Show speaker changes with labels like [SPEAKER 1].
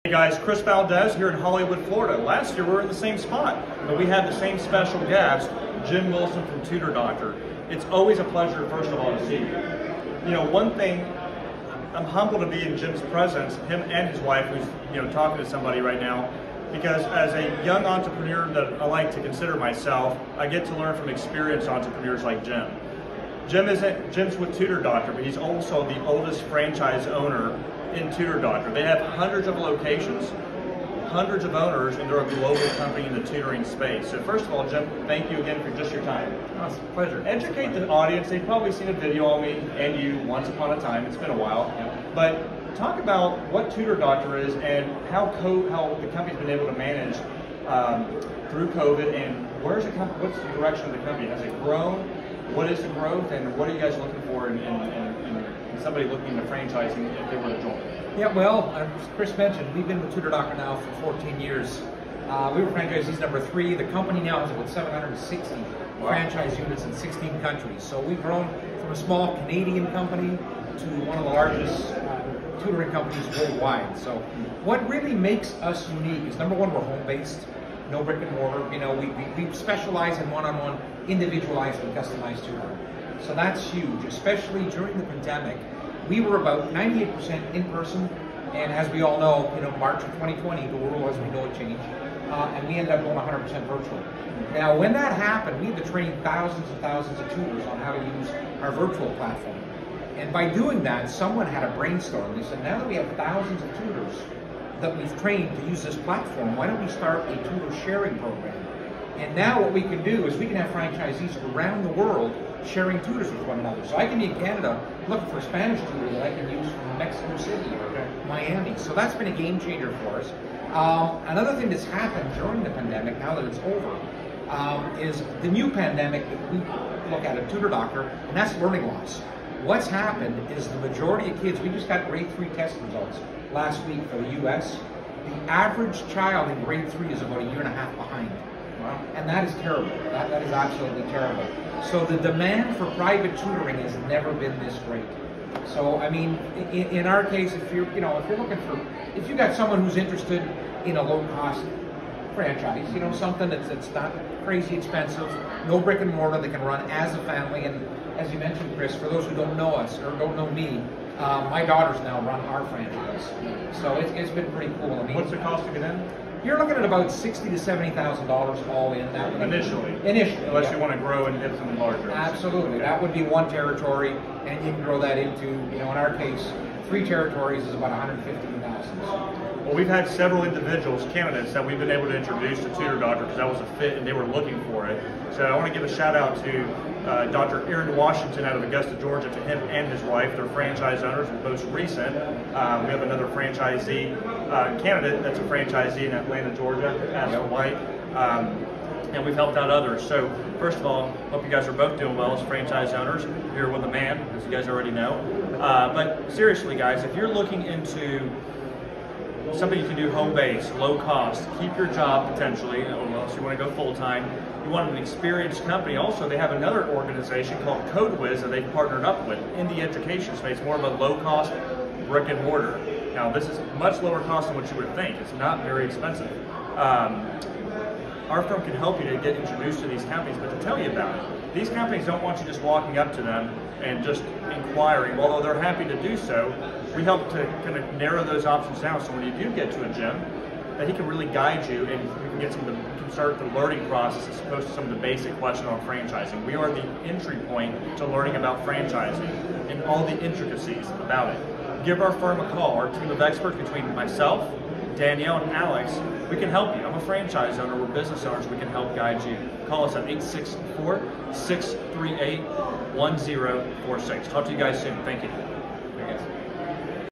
[SPEAKER 1] Hey guys, Chris Valdez here in Hollywood, Florida. Last year we were in the same spot, but we had the same special guest, Jim Wilson from Tutor Doctor. It's always a pleasure, first of all, to see you. You know, one thing, I'm humbled to be in Jim's presence, him and his wife, who's talking to somebody right now, because as a young entrepreneur that I like to consider myself, I get to learn from experienced entrepreneurs like Jim. Jim's with Tutor Doctor, but he's also the oldest franchise owner in Tutor Doctor. They have hundreds of locations, hundreds of owners, and they're a global company in the tutoring space. So first of all, Jim, thank you again for just your time.
[SPEAKER 2] Oh, it's a pleasure.
[SPEAKER 1] Educate the audience. They've probably seen a video on me and you once upon a time. It's been a while.
[SPEAKER 2] Yeah.
[SPEAKER 1] But talk about what Tutor Doctor is and how the company's been able to manage through COVID, and what's the direction of the company? Has it grown? What is the growth, and what are you guys looking for in somebody looking into franchising if they were to join?
[SPEAKER 2] Yeah, well, as Chris mentioned, we've been with Tutor Doctor now for 14 years. We were franchisees number 3. The company now has about 760 franchise units in 16 countries. So we've grown from a small Canadian company to one of the largest tutoring companies worldwide. So what really makes us unique is, number one, we're home-based, no brick and mortar. We specialize in one-on-one, individualized and customized tutoring. So that's huge, especially during the pandemic. We were about 98% in person, and as we all know, March of 2020, the world as we know it changed, and we ended up going 100% virtual. Now, when that happened, we had to train thousands and thousands of tutors on how to use our virtual platform. And by doing that, someone had a brainstorm. They said, now that we have thousands of tutors that we've trained to use this platform, why don't we start a tutor sharing program? And now what we can do is we can have franchisees around the world sharing tutors with one another. So I can be in Canada looking for a Spanish tutor that I can use from Mexico City or Miami. So that's been a game changer for us. Another thing that's happened during the pandemic, now that it's over, is the new pandemic that we look at Tutor Doctor, and that's learning loss. What's happened is the majority of kids, we just got grade 3 test results last week for the US. The average child in grade 3 is about a year and a half behind. Wow. And that is terrible. That is absolutely terrible. So the demand for private tutoring has never been this great. So I mean, in our case, if you're if you got someone who's interested in a low-cost franchise, something that's not crazy expensive, no brick and mortar, that can run as a family. And as you mentioned, Chris, for those who don't know us or don't know me, my daughters now run our franchise. So it's been pretty cool. I mean,
[SPEAKER 1] what's the cost to get in?
[SPEAKER 2] You're looking at about $60,000 to $70,000 all in. That would
[SPEAKER 1] initially, unless you want to grow and get something larger.
[SPEAKER 2] Absolutely, okay. That would be one territory, and you can grow that into, in our case, 3 territories is about $115,000.
[SPEAKER 1] Well, we've had several individuals, candidates, that we've been able to introduce to Tutor Doctor because that was a fit and they were looking for it. So I want to give a shout out to Dr. Aaron Washington out of Augusta, Georgia, to him and his wife. They're franchise owners. And most recent, we have another franchisee candidate that's a franchisee in Atlanta, Georgia, Aspen White. And we've helped out others. So first of all, hope you guys are both doing well as franchise owners. You're with a man, as you guys already know. But seriously, guys, if you're looking into something you can do home-based, low cost, keep your job potentially, unless you want to go full-time, you want an experienced company. Also, they have another organization called CodeWiz that they've partnered up with in the education space, more of a low-cost brick and mortar. Now, this is much lower cost than what you would think. It's not very expensive. Our firm can help you to get introduced to these companies, but to tell you about it, these companies don't want you just walking up to them and just inquiring. Although they're happy to do so, we help to kind of narrow those options down so when you do get to a gym, that he can really guide you and we can start the learning process as opposed to some of the basic questions on franchising. We are the entry point to learning about franchising and all the intricacies about it. Give our firm a call. Our team of experts, between myself, Danielle, and Alex, we can help you. I'm a franchise owner. We're business owners. We can help guide you. Call us at 864-638-1046. Talk to you guys soon. Thank you.